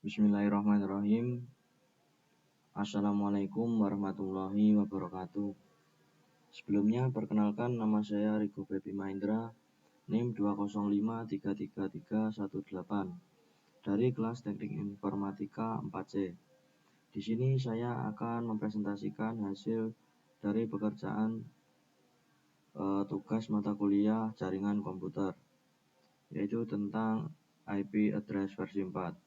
Bismillahirrahmanirrahim. Assalamualaikum warahmatullahi wabarakatuh. Sebelumnya perkenalkan, nama saya Rigo Febi Mahendra, NIM 205333318 dari kelas Teknik Informatika 4C. Di sini saya akan mempresentasikan hasil dari pekerjaan tugas mata kuliah jaringan komputer, yaitu tentang IP address versi 4.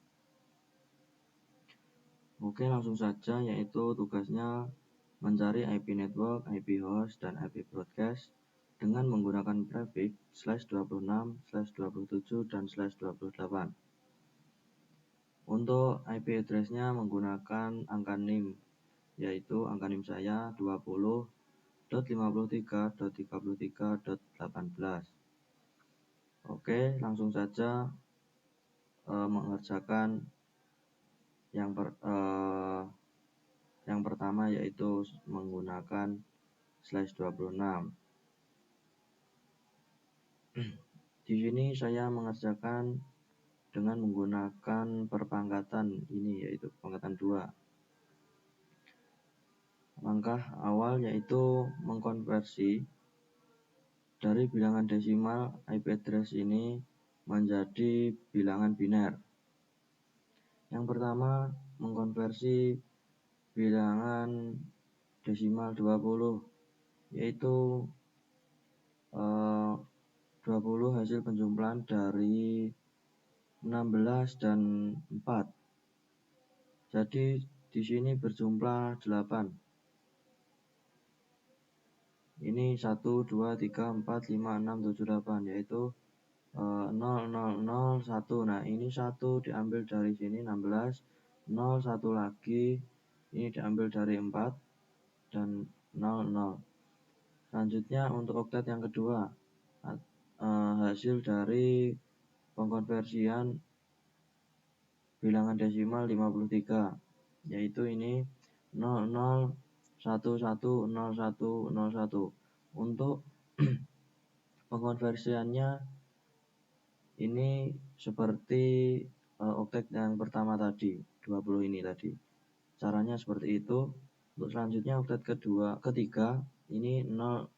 Oke, langsung saja, yaitu tugasnya mencari IP network, IP host, dan IP broadcast dengan menggunakan prefix /26, /27, dan /28. Untuk IP address-nya menggunakan angka NIM, yaitu angka NIM saya 20.53.33.18. Oke, langsung saja mengerjakan yang pertama, yaitu menggunakan /26. Di sini saya mengerjakan dengan menggunakan perpangkatan ini, yaitu perpangkatan 2. Langkah awal yaitu mengkonversi dari bilangan desimal IP address ini menjadi bilangan biner. Yang pertama, mengkonversi bilangan desimal 20, yaitu 20 hasil penjumlahan dari 16 dan 4. Jadi di sini berjumlah 8. Ini 1, 2, 3, 4, 5, 6, 7, 8, yaitu 0, 0, 0, 1. Nah, ini 1 diambil dari sini 16, 0, 1 lagi, ini diambil dari 4, dan 0, 0. Selanjutnya untuk oktet yang kedua, hasil dari pengkonversian bilangan desimal 53, yaitu ini 0, 0, 1, 1, 0, 1, 0, 1. Untuk pengkonversiannya ini seperti oktet yang pertama tadi, 20 ini tadi. Caranya seperti itu. Untuk selanjutnya oktet ketiga ini 0,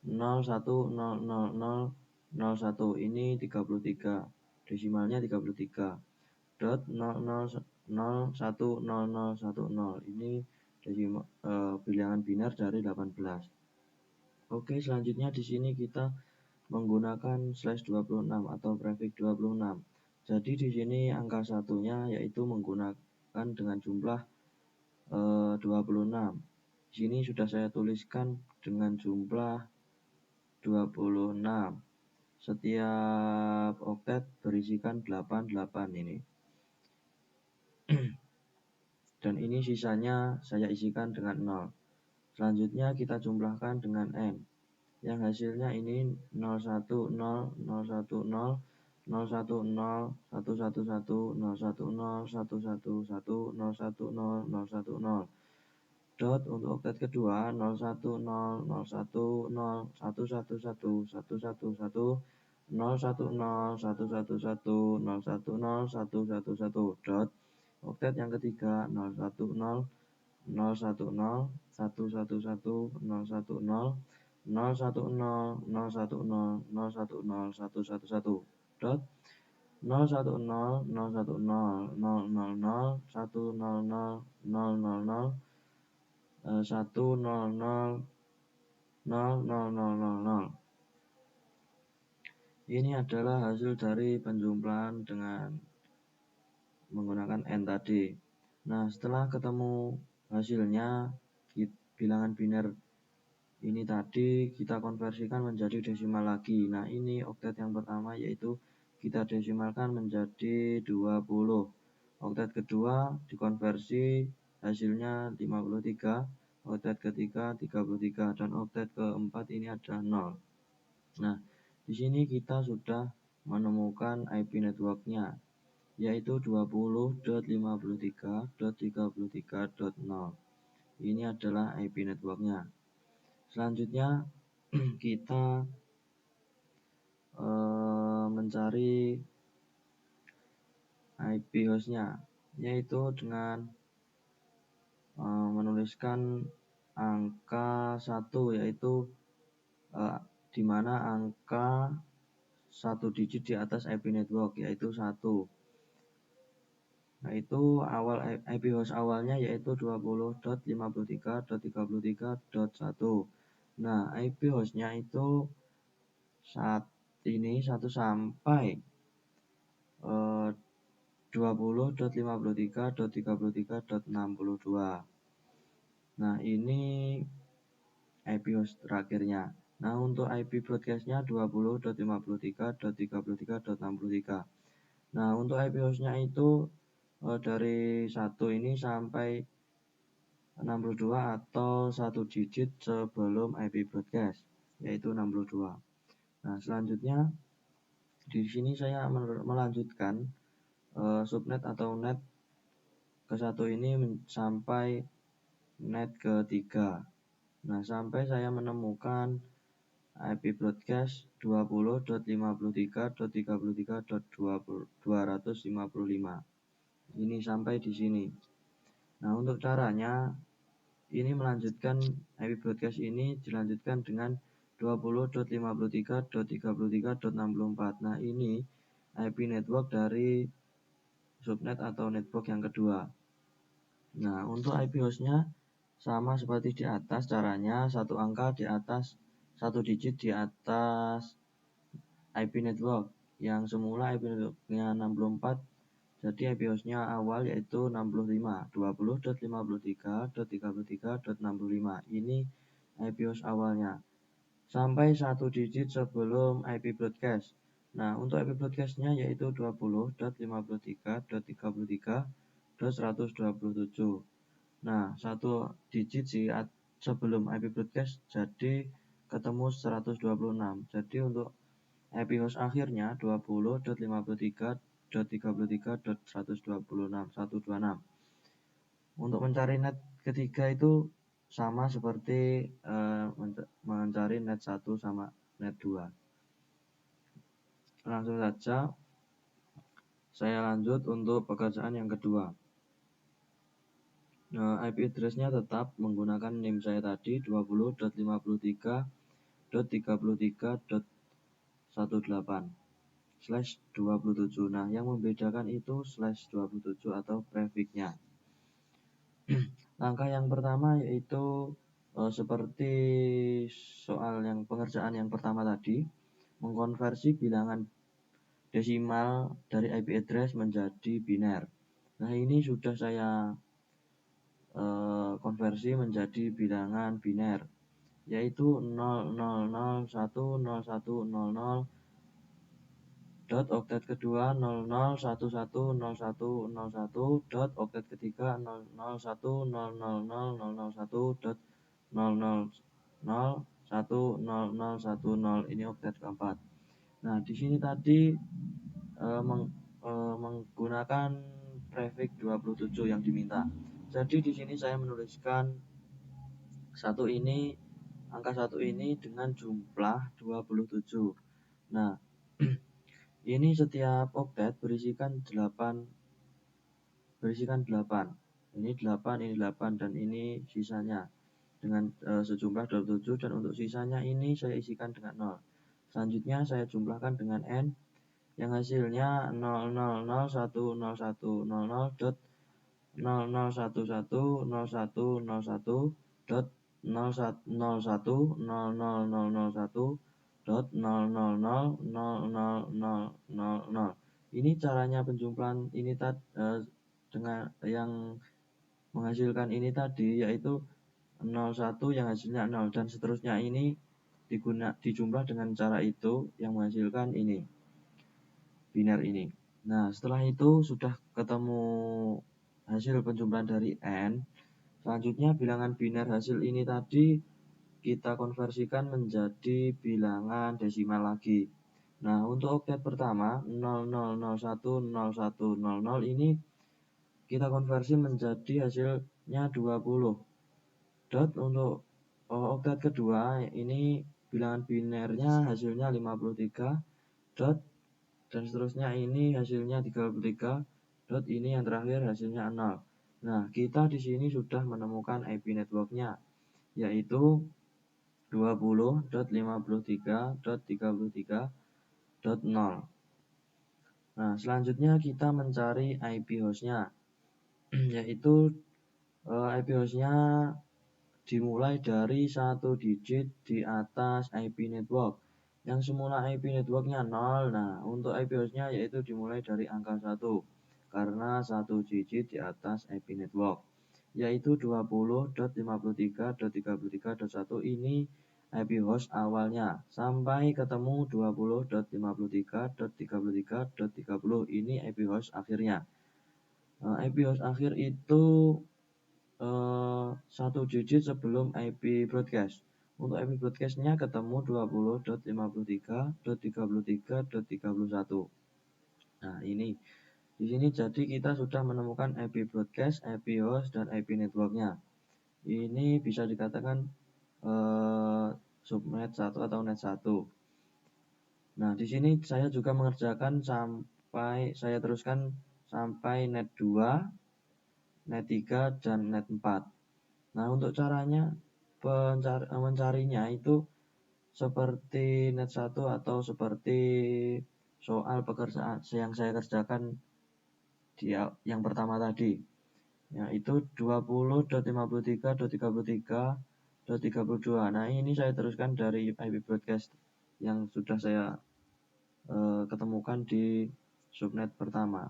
0, 1, 0, 0, 0, 0, 1. Ini 33. Desimalnya 33. Dot 0, 0, 0, 1, 0, 0, 1, 0. Ini desimal bilangan biner dari 18. Oke, selanjutnya di sini kita menggunakan /26 atau prefix 26. Jadi di sini angka satunya yaitu menggunakan dengan jumlah 26. Di sini sudah saya tuliskan dengan jumlah 26. Setiap oktet berisikan 88 ini. Dan ini sisanya saya isikan dengan 0. Selanjutnya kita jumlahkan dengan N. Yang hasilnya ini 010, 010, 010, 111, 110, 110, 110, 010. Dot untuk oktet kedua 010, 010, 111, 111, 010, 111, 010, 111. Dot oktet yang ketiga 010, 010, 111, 010, 010, 010, 010, 111. Dot 010, 010, 000, 100, 000, 100, 00000. Ini adalah hasil dari penjumlahan dengan menggunakan N tadi. Nah, setelah ketemu hasilnya, bilangan biner ini tadi kita konversikan menjadi desimal lagi. Nah, ini oktet yang pertama, yaitu kita desimalkan menjadi 20. Oktet kedua dikonversi, hasilnya 53. Oktet ketiga 33, dan oktet keempat ini adalah 0. Nah, di sini kita sudah menemukan IP networknya, yaitu 20.53.33.0. Ini adalah IP networknya. Selanjutnya kita mencari IP hostnya. yaitu dengan menuliskan angka 1, yaitu di mana angka 1 digit di atas IP network, yaitu 1. Nah, itu awal IP host awalnya yaitu 20.53.33.1. Nah, IP hostnya itu saat ini 1 sampai 20.53.33.62. Nah, ini IP host terakhirnya. Nah, untuk IP broadcastnya 20.53.33.63. Nah, untuk IP hostnya itu dari 1 ini sampai 62 atau 1 digit sebelum IP broadcast, yaitu 62. Nah, selanjutnya di sini saya melanjutkan subnet atau net ke-1 ini sampai net ke-3. Nah, sampai saya menemukan IP broadcast 20.53.33.255. Ini sampai di sini. Nah, untuk caranya ini melanjutkan IP broadcast ini dilanjutkan dengan 20.53.33.64. Nah, ini IP network dari subnet atau network yang kedua. Nah, untuk IP hostnya sama seperti di atas caranya, satu angka di atas, satu digit di atas IP network yang semula IP networknya 64, jadi IP hostnya awal yaitu 65, 20.53.33.65. Ini IP host awalnya sampai satu digit sebelum IP broadcast. Nah, untuk IP broadcastnya yaitu 20.53.33.127. Nah, satu digit sebelum IP broadcast jadi ketemu 126. Jadi untuk IP host akhirnya 20.53.33.126. Untuk mencari net ketiga itu sama seperti mencari net 1 sama net 2. Langsung saja saya lanjut untuk pekerjaan yang kedua. IP address-nya tetap menggunakan name saya tadi 20.53.33.18/27. Nah, yang membedakan itu /27 atau prefix-nya. Langkah yang pertama yaitu seperti soal yang pengerjaan yang pertama tadi, mengkonversi bilangan desimal dari IP address menjadi biner. Nah, ini sudah saya konversi menjadi bilangan biner, yaitu 00010100 dot oktet kedua 00110101 dot oktet ketiga 00100001 dot 00010010. Ini oktet keempat. Nah, di sini tadi menggunakan prefix 27 yang diminta. Jadi di sini saya menuliskan angka 1 ini dengan jumlah 27. Nah, ini setiap oktet berisikan 8. Ini 8, ini 8 dan ini sisanya dengan sejumlah 27, dan untuk sisanya ini saya isikan dengan 0. Selanjutnya saya jumlahkan dengan n yang hasilnya 00010100 dot 00110101 dot 010001 dot 000000. Ini caranya penjumlahan ini dengan yang menghasilkan ini tadi, yaitu 01 yang hasilnya 0 dan seterusnya. Ini dijumlah dengan cara itu yang menghasilkan ini biner ini. Nah, setelah itu sudah ketemu hasil penjumlahan dari n. Selanjutnya bilangan biner hasil ini tadi kita konversikan menjadi bilangan desimal lagi. Nah, untuk oktet pertama 00010100 ini kita konversi menjadi hasilnya 20. Dot untuk oktet kedua ini bilangan binernya hasilnya 53. Dot dan seterusnya ini hasilnya 33. dot ini yang terakhir hasilnya 0. Nah, kita di sini sudah menemukan IP networknya, yaitu 20.53.33.0. Nah, selanjutnya kita mencari IP hostnya, yaitu IP hostnya dimulai dari 1 digit di atas IP network. Yang semula IP networknya 0, nah untuk IP hostnya yaitu dimulai dari angka 1, karena 1 digit di atas IP network, yaitu 20.53.33.1 ini IP host awalnya, sampai ketemu 20.53.33.30 ini IP host akhirnya. IP host akhir itu 1 digit sebelum IP broadcast. Untuk IP broadcastnya ketemu 20.53.33.31. Nah, ini di sini jadi kita sudah menemukan IP broadcast, IP host, dan IP networknya. Ini bisa dikatakan subnet 1 atau net 1. Nah, di sini saya juga mengerjakan saya teruskan sampai net 2, net 3, dan net 4. Nah, untuk caranya mencarinya itu seperti net 1 atau seperti soal pekerjaan yang saya kerjakan di yang pertama tadi, yaitu 20.53.33.32. Nah, ini saya teruskan dari IP broadcast yang sudah saya ketemukan di subnet pertama.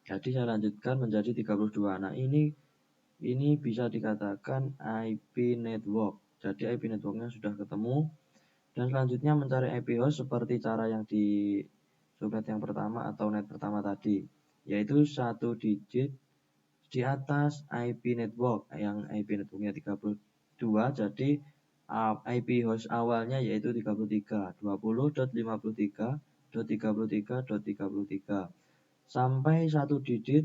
Jadi saya lanjutkan menjadi 32. Nah, ini bisa dikatakan IP network. Jadi IP networknya sudah ketemu. Dan selanjutnya mencari IP host seperti cara yang di subnet yang pertama atau net pertama tadi, yaitu 1 digit di atas IP network. Yang IP networknya 32, jadi IP host awalnya yaitu 33, 20.53.33.33, sampai 1 digit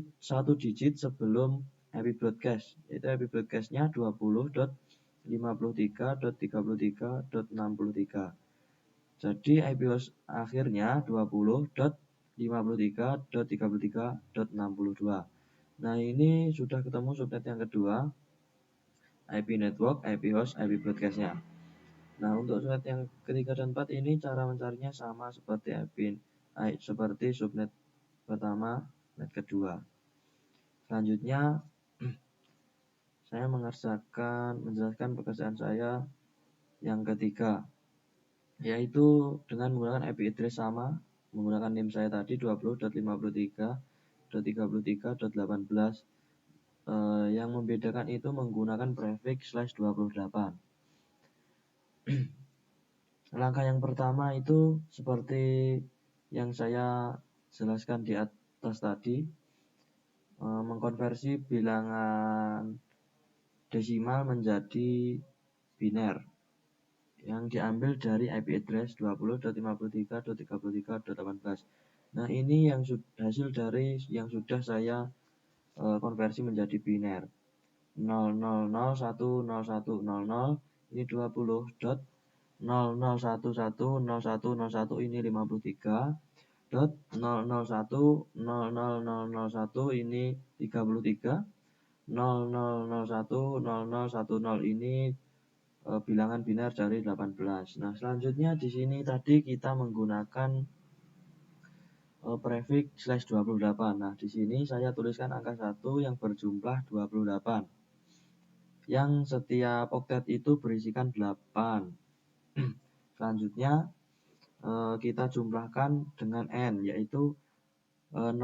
sebelum IP broadcast, yaitu IP broadcastnya 20.53.33.63. Jadi IP host akhirnya 20.53.33.62. Nah, ini sudah ketemu subnet yang kedua, IP network, IP host, IP broadcastnya. Nah, untuk subnet yang ketiga dan 4 ini cara mencarinya sama seperti seperti subnet pertama, net kedua. Selanjutnya saya menjelaskan pekerjaan saya yang ketiga, yaitu dengan menggunakan IP address sama, menggunakan NIM saya tadi 20.53.33.18. Yang membedakan itu menggunakan prefix /28. Langkah yang pertama itu seperti yang saya jelaskan di atas tadi, mengkonversi bilangan desimal menjadi biner yang diambil dari IP address 20.53.33.18. Nah, ini yang hasil dari yang sudah saya konversi menjadi biner. 00010100 ini 20 dot 00110101 ini 53 dot 00100001 ini 33, 00010010 ini bilangan biner dari 18. Nah, selanjutnya di sini tadi kita menggunakan prefix /28. Nah, di sini saya tuliskan angka 1 yang berjumlah 28. Yang setiap oktet itu berisikan 8. Selanjutnya kita jumlahkan dengan n, yaitu 01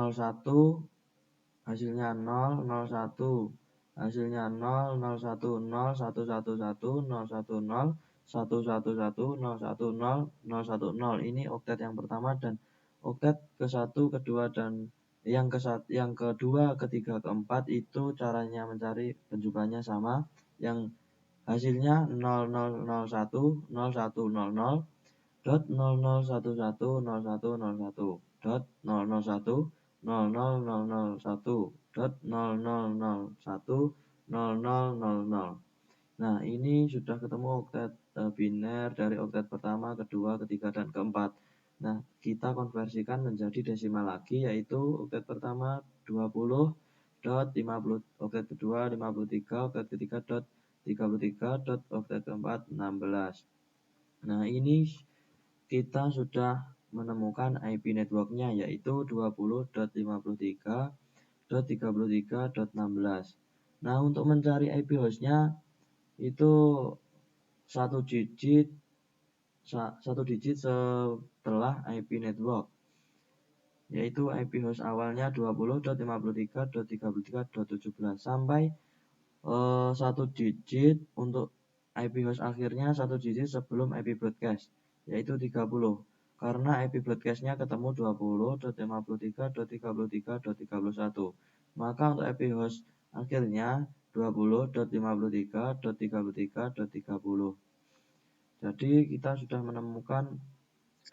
hasilnya 0, 01 hasilnya 0, 01 0, 111 010 111 010 010. Ini oktet yang pertama, dan oktet ke-1, kedua, dan yang kedua, ketiga, keempat itu caranya mencari penjumlahnya sama, yang hasilnya 0001 0100 dot 0011 0101 dot 001 0001 dot 0001 0000. Nah, ini sudah ketemu oktet biner dari oktet pertama, kedua, ketiga, dan keempat. Nah, kita konversikan menjadi desimal lagi, yaitu oktet pertama 20 dot 50, oktet kedua 53, oktet ketiga dot 33, dot oktet keempat 16. Nah, ini kita sudah menemukan IP networknya, yaitu 20.53.33.16. Nah, untuk mencari IP hostnya itu satu digit setelah IP network, yaitu IP host awalnya 20.53.33.17 sampai satu digit untuk IP host akhirnya satu digit sebelum IP broadcast, yaitu 30. Karena IP broadcastnya ketemu 20.53.33.31. Maka untuk IP host akhirnya 20.53.33.30. Jadi kita sudah menemukan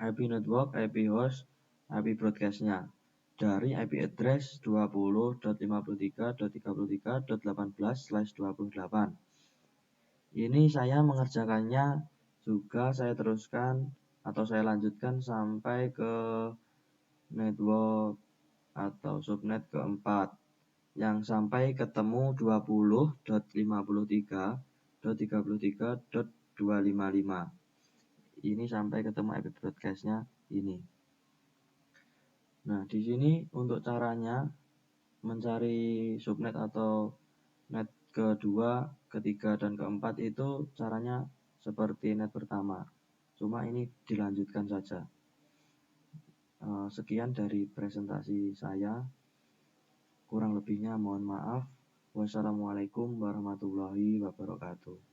IP network, IP host, IP broadcastnya dari IP address 20.53.33.18/28. Ini saya mengerjakannya juga saya teruskan atau saya lanjutkan sampai ke network atau subnet keempat yang sampai ketemu 20.53.33.255. Ini sampai ketemu IP broadcastnya ini. Nah, di sini untuk caranya mencari subnet atau net kedua, ketiga, dan keempat itu caranya seperti net pertama. Cuma ini dilanjutkan saja. Sekian dari presentasi saya. Kurang lebihnya mohon maaf. Wassalamualaikum warahmatullahi wabarakatuh.